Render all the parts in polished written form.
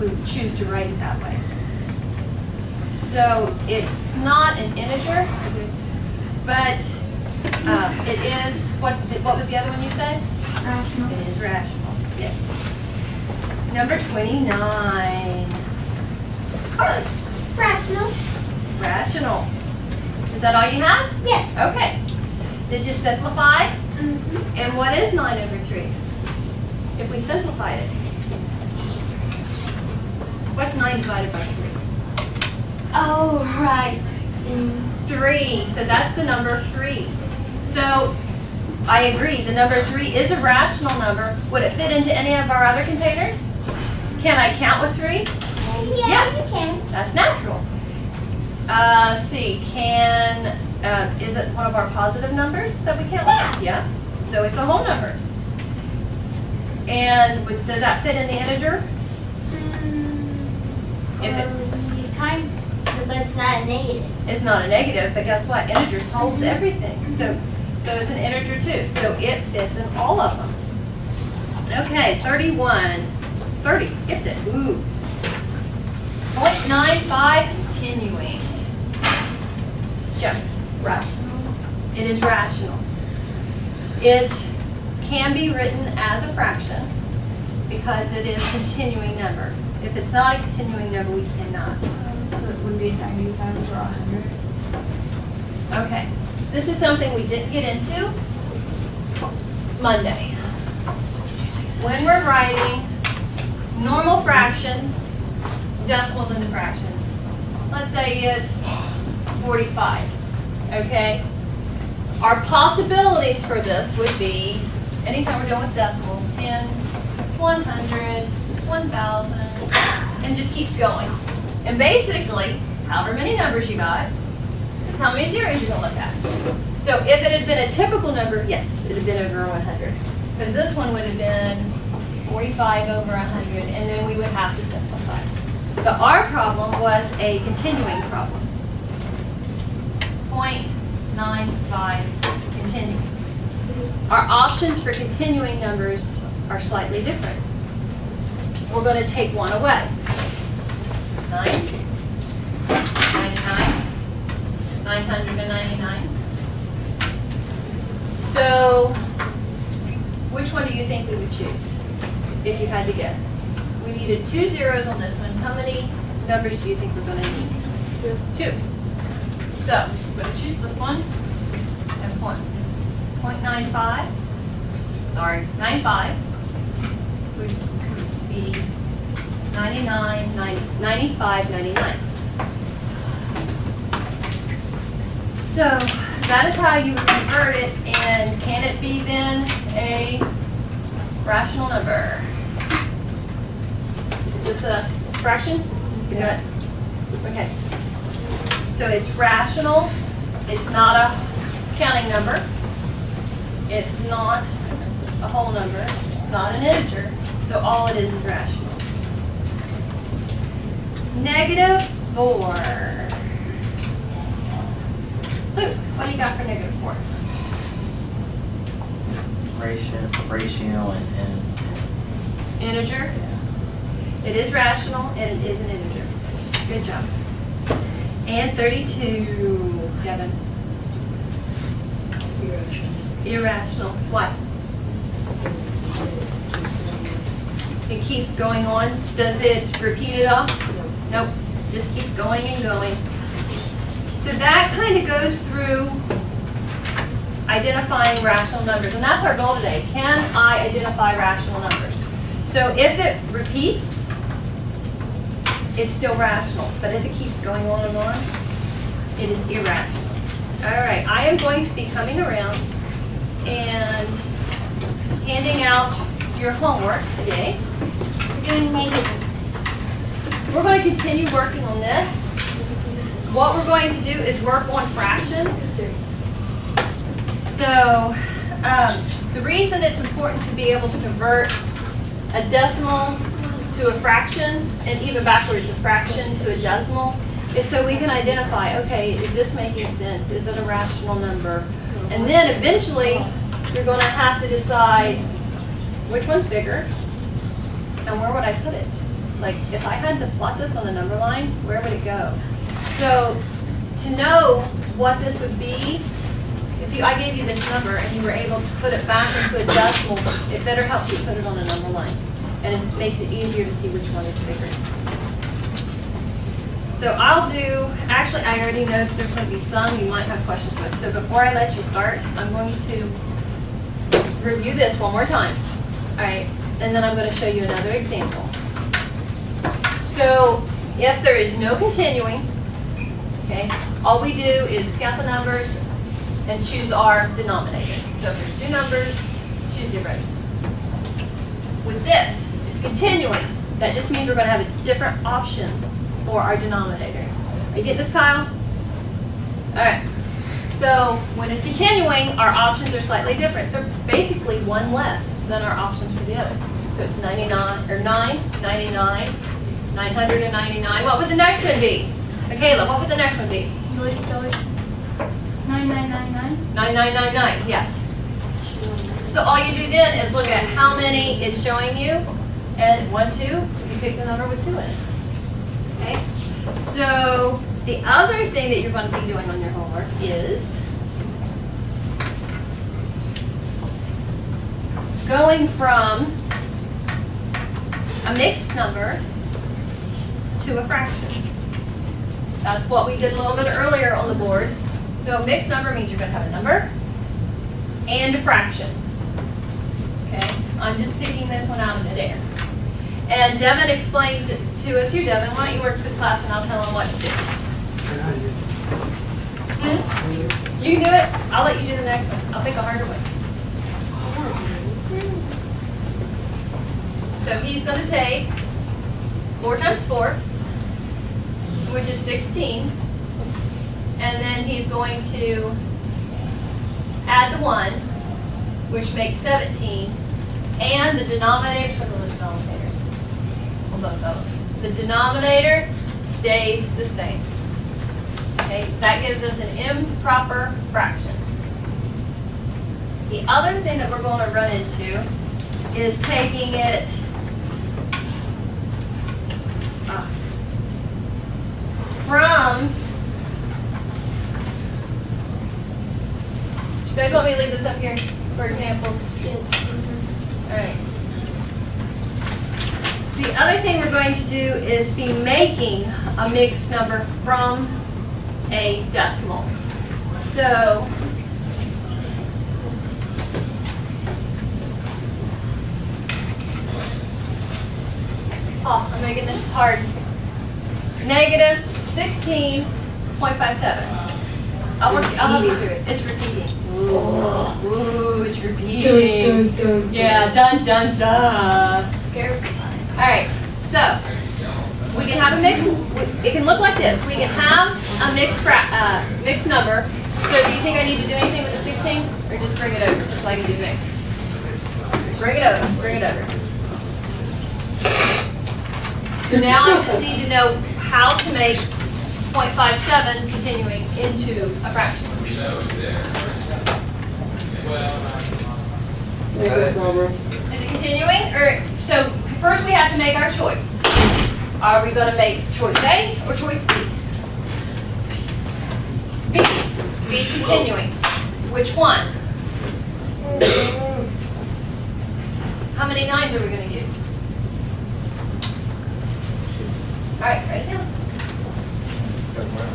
we would choose to write it that way. So it's not an integer, but it is, what was the other one you said? Rational. It is rational, yes. Number 29. Carly, Rational. rational. Is that all you have? Yes. Okay. Did you simplify? Mm-hmm. And what is 9 over 3? If we simplified it. What's 9 divided by 3? Oh, right. 3. So that's the number 3. So I agree, the number 3 is a rational number. Would it fit into any of our other containers? Can I count with 3? Yeah, you can. That's natural. Let's see, is it one of our positive numbers that we count with? Yeah. So it's a whole number. And does that fit in the integer? If it- You kind of, but it's not a negative. It's not a negative, but guess what? Integers holds everything. So it's an integer too. So it fits in all of them. Okay, 31. 30, skipped it. Ooh. 0.95, continuing. Jeff, Rational. it is rational. It can be written as a fraction because it is a continuing number. If it's not a continuing number, we cannot. So it would be 95 over 100. Okay, this is something we didn't get into Monday. When we're writing normal fractions, decimals into fractions, let's say it's 45, okay? Our possibilities for this would be, anytime we're dealing with decimals, 10, 100, 1,000, and just keeps going. And basically, however many numbers you got, is how many zeros you're going to look at. So if it had been a typical number, yes, it would have been over 100. Because this one would have been 45 over 100, and then we would have to simplify. But our problem was a continuing problem. 0.95 continuing. Our options for continuing numbers are slightly different. We're going to take one away. 9, 99, 999. So, which one do you think we would choose, if you had to guess? We needed 2 zeros on this one. How many numbers do you think we're going to need? 2. So, we're going to choose this one, and 0.95, sorry, 95 would be 99, 95, 99. So that is how you would convert it, and can it be then a rational number? Is this a fraction? Yeah. Okay. So it's rational. It's not a counting number. It's not a whole number. It's not an integer. So all it is rational. -4. Luke, what do you got for -4? Ratio and Integer. It is rational and it is an integer. Good job. And 32, Devin. Irrational. What? It keeps going on. Does it repeat it off? Nope. Just keeps going and going. So that kind of goes through identifying rational numbers. And that's our goal today. Can I identify rational numbers? So if it repeats, it's still rational. But if it keeps going on and on, it is irrational. All right. I am going to be coming around and handing out your homework today. We're doing negatives. We're going to continue working on this. What we're going to do is work on fractions. So the reason it's important to be able to convert a decimal to a fraction, and even backwards, a fraction to a decimal, is so we can identify, okay, is this making sense? Is it a rational number? And then eventually, you're going to have to decide which one's bigger and where would I put it? Like, if I had to plot this on the number line, where would it go? So, to know what this would be, I gave you this number and you were able to put it back into a decimal, it better helps you put it on a number line. And it makes it easier to see which one is bigger. So I'll do, actually I already know that there's going to be some you might have questions with. So before I let you start, I'm going to review this one more time. All right, and then I'm going to show you another example. So if there is no continuing, okay, all we do is count the numbers and choose our denominator. So if there's two numbers, two zeros. With this, it's continuing. That just means we're going to have a different option for our denominator. Are you getting this, Kyle? All right. So when it's continuing, our options are slightly different. They're basically one less than our options for the other. So it's 99, or 9, 99, 999. What would the next one be? Michaela, what would the next one be? 9999. 9999, yeah. So all you do then is look at how many it's showing you, and 1, 2, you pick the number with 2 in it. Okay? So the other thing that you're going to be doing on your homework is going from a mixed number to a fraction. That's what we did a little bit earlier on the boards. So a mixed number means you're going to have a number and a fraction. Okay? I'm just picking this one out of midair. And Devin explained to us here, Devin, why don't you work for the class and I'll tell them what to do. You can do it. I'll let you do the next one. I'll pick a harder one. So he's going to take 4 times 4, which is 16. And then he's going to add the 1, which makes 17. And the denominator, circle the denominator. Well, both of them. The denominator stays the same. Okay, that gives us an improper fraction. The other thing that we're going to run into is taking it from, you guys want me to leave this up here for examples? Yes. All right. The other thing we're going to do is be making a mixed number from a decimal. So I'm making this hard. Negative 16.57. I'll help you through it. It's repeating. Ooh, it's repeating. Dun, dun, dun, Yeah, dun dun dun. Scary. All right, so we can have a mix. It can look like this. We can have a mixed number. So do you think I need to do anything with the 16, or just bring it over just like I do mixed? Bring it over. Bring it over. So now I just need to know how to make 0.57 continuing into a fraction. Is it continuing? Or so first we have to make our choice. Are we going to make choice A or choice B? B. B is continuing. Which one? How many 9s are we going to use? All right, write it down.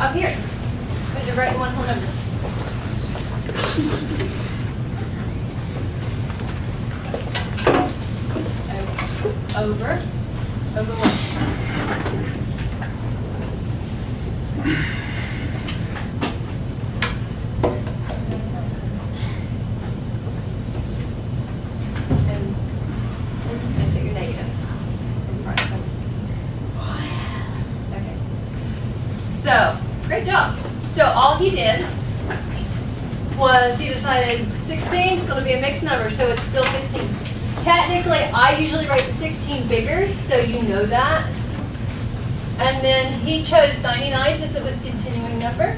Up here. Because you're writing one whole number. Over what? And put your negative in front. Okay. So, great job. So all he did was he decided 16 is going to be a mixed number, so it's still 16. Technically, I usually write the 16 bigger, so you know that. And then he chose 99 since it was a continuing number.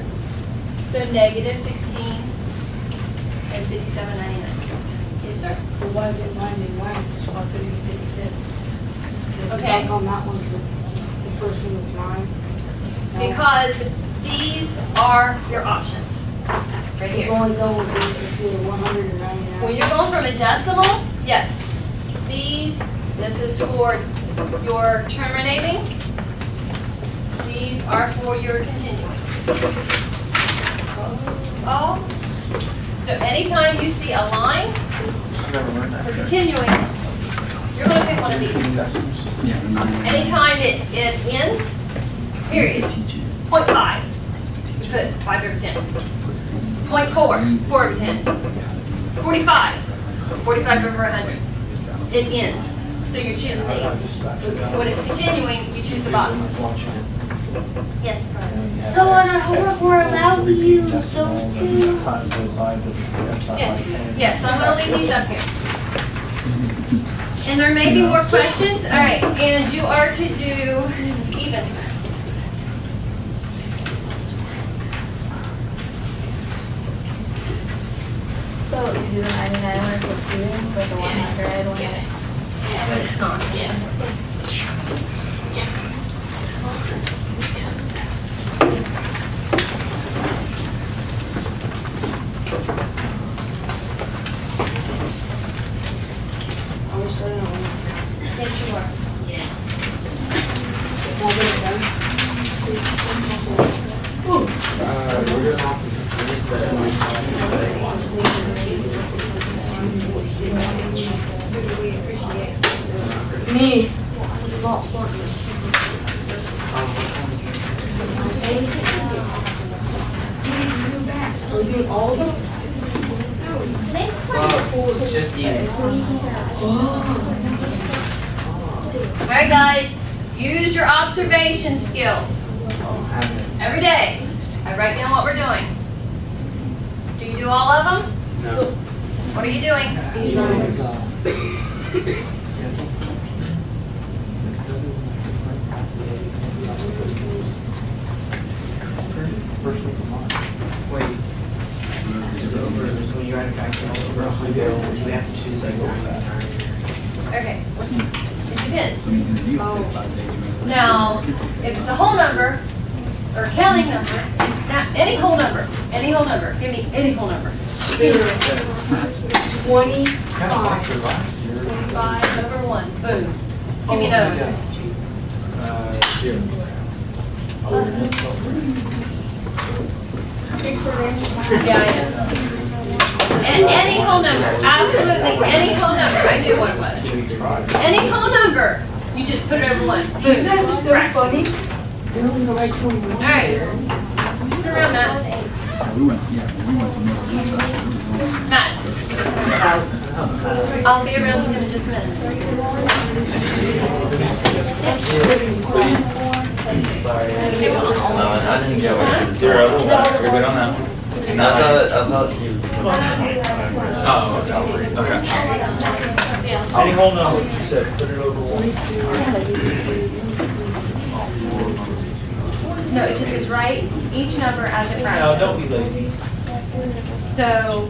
So negative 16 and 57.99. Yes, sir? But why is it 99? So how could it be 55? Okay. On that one, because it's, the first one was mine. Because these are your options, right It's here. only going to either 199. When you're going from a decimal, yes. These, this is for your terminating. These are for your continuing. Oh, so anytime you see a line for continuing, you're gonna pick one of these. Anytime it ends, period. 0.5, you put 5 over 10. 0.4, 4 over 10. 45, 45 over 100. It ends, so you're choosing these. When it's continuing, you choose the bottom. Yes, go ahead. So on our homework, we're allowed to use those two. Yes, I'm gonna leave these up here. And there may be more questions, all right, and you are to do evens. So you do the 99 when it's a 2, but the 100 when it... But it's not. Are we starting on one? Yes, you are. Can I get it done? Me. It's a lot of fun. Are we doing all of them? Today's Well, it's just even. All right, guys, use your observation skills. Every day, I write down what we're doing. Do you do all of them? No. What are you doing? Wait. Is it over, when you write it back, it's over, we have to choose like what Okay. It depends. Now, if it's a whole number, or a counting number, any whole number, give me any whole number. 20. 5 over 1, boom. Give me those. Zero. Yeah, I know. And any whole number, absolutely any whole number, I knew what it was. Any whole number, you just put it over 1. Boom. You guys are so Fraction. funny. You're only the right 21. All right. Turn around, Matt. We went to Matt. I'll be around to him in just a minute. No, I didn't get what you were Zero. Everybody on that? No, I thought you. Oh, okay. Any whole number, she said, put it over one. No, it just is right, each number as a No, fraction. don't be lazy. So,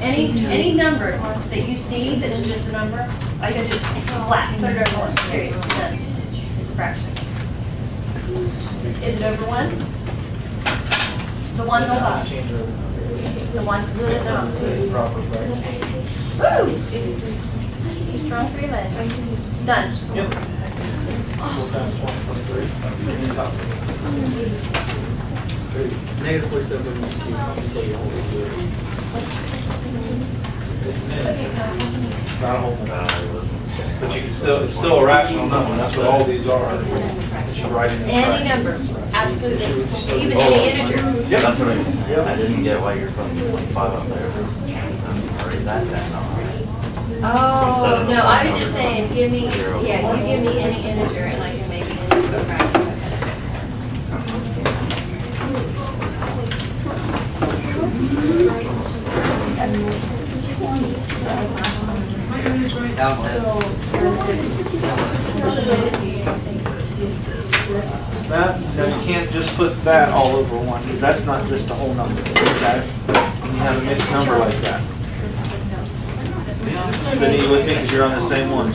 any number that you see that's just a number, I can just flat, put it over 1, period, done. It's a fraction. Is it over 1? The one's on top. Change her. The one's good enough. Proper fraction. Woo! Strong 3 legs. Done. Yep. 4 times 1 plus 3. Negative 47 until you hold it. It's an Okay, end. go. It's not a whole number. it wasn't. But you can still, it's still a rational number, that's what all these are. That you write in the Any fraction. number, absolutely. Even any integer. Yep. That's what I was saying. I didn't get why you're putting 25 up there. Write that down. Oh, no, I was just saying, give me, yeah, you give me any integer and I can make it into a fraction. That, no, you can't just put that all over one, because that's not just a whole number. That, when you have a mixed number like that. But you would think, because you're on the same one.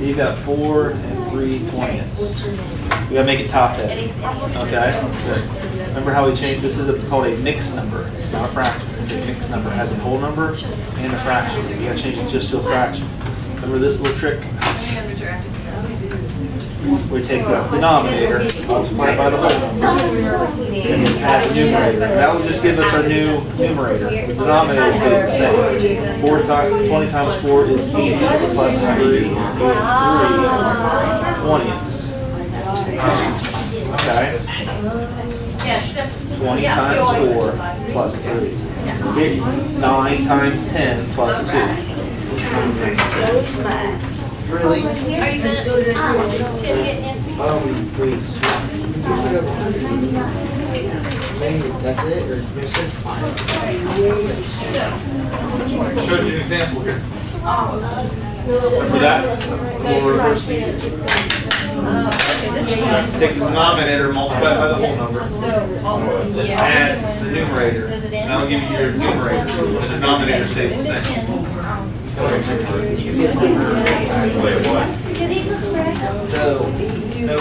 You got 4 and 3/20. We gotta make it top heavy. Okay? Good. Remember how we changed, this is called a mixed number. It's not a fraction, it's a mixed number. It has a whole number and a fraction. You gotta change it just to a fraction. Remember this little trick? We take the denominator, multiply it by the whole number, and then add the numerator. That will just give us our new numerator. The denominator stays the same. 20 times 4 is 80 plus 3 is 3/20ths. Okay? Yes. 20 Yeah, times you always 4 simplify. plus 3. 9 times 10 plus 2. Really? Are you gonna, Tim getting in? Please. That's it, or there's Showed you an example here. Remember that? We'll reverse the, take the denominator, multiply it by the whole number, add the numerator. That'll give you your numerator. The denominator stays the same. Wait, what? No.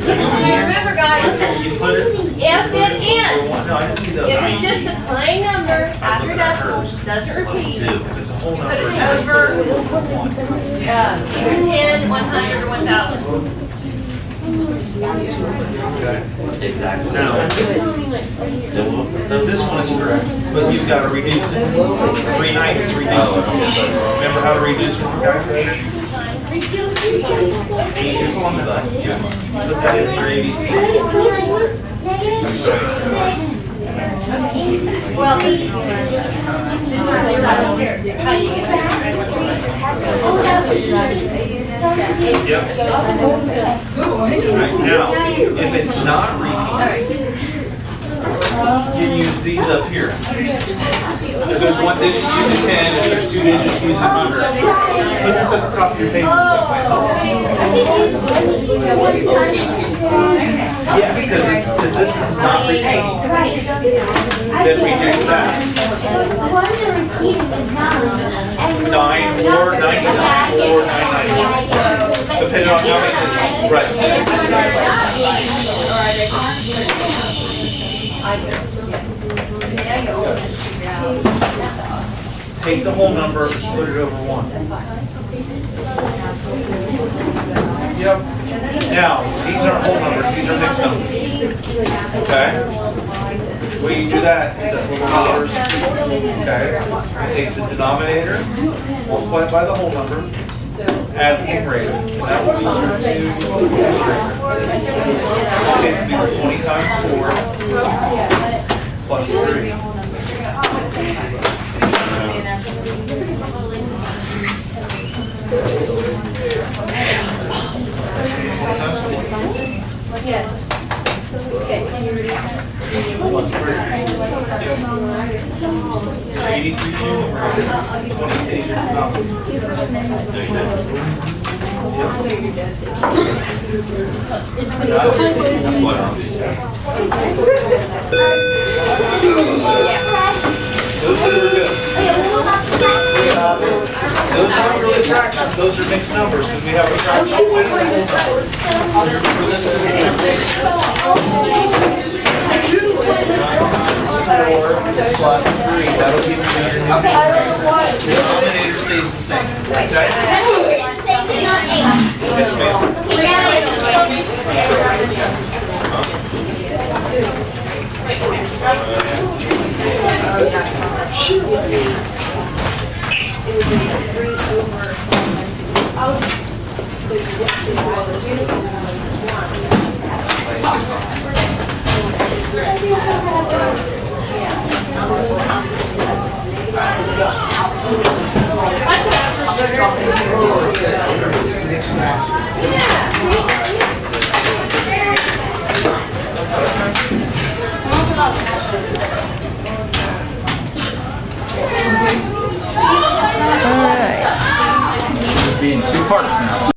Remember, guys, You put it. if it is, No, I didn't see those. if it's just a plain number after decimal, doesn't Plus repeat, 2. If it's a whole put number. it over, either 10, 100, or 1,000. Exactly. Now, so this one is correct, but you've got to reduce it. 3/9 is reduced. Remember how to reduce from the calculator? Put that in your ABC. Well, this is how you get Yep. Right now, if it's not repeating, you use these up here. If there's one digit, use a 10. If there's two digits, use a 100. Put this at the top of your table. That might help. Yes, because this is not repeating. Then reduce that. 9 or 99 or 999. Depending on how many. Right. Take the whole number, put it over 1. Yep. Now, these aren't whole numbers, these are mixed numbers. Okay? The way you do that is that little numbers, okay? You take the denominator, multiply it by the whole number, add the numerator. That will be your new numerator. In this case, it would be 20 times 4 plus 3. Yes. Okay, can you reduce that? Plus 3. 83 numerator, 20 stays your denominator. Those two are good. Those aren't really fractions, those are mixed numbers, because we have a fraction. Four plus 3, that'll give you your new numerator. The denominator stays the same. Okay? Yes, ma'am. Be in 2 parts now.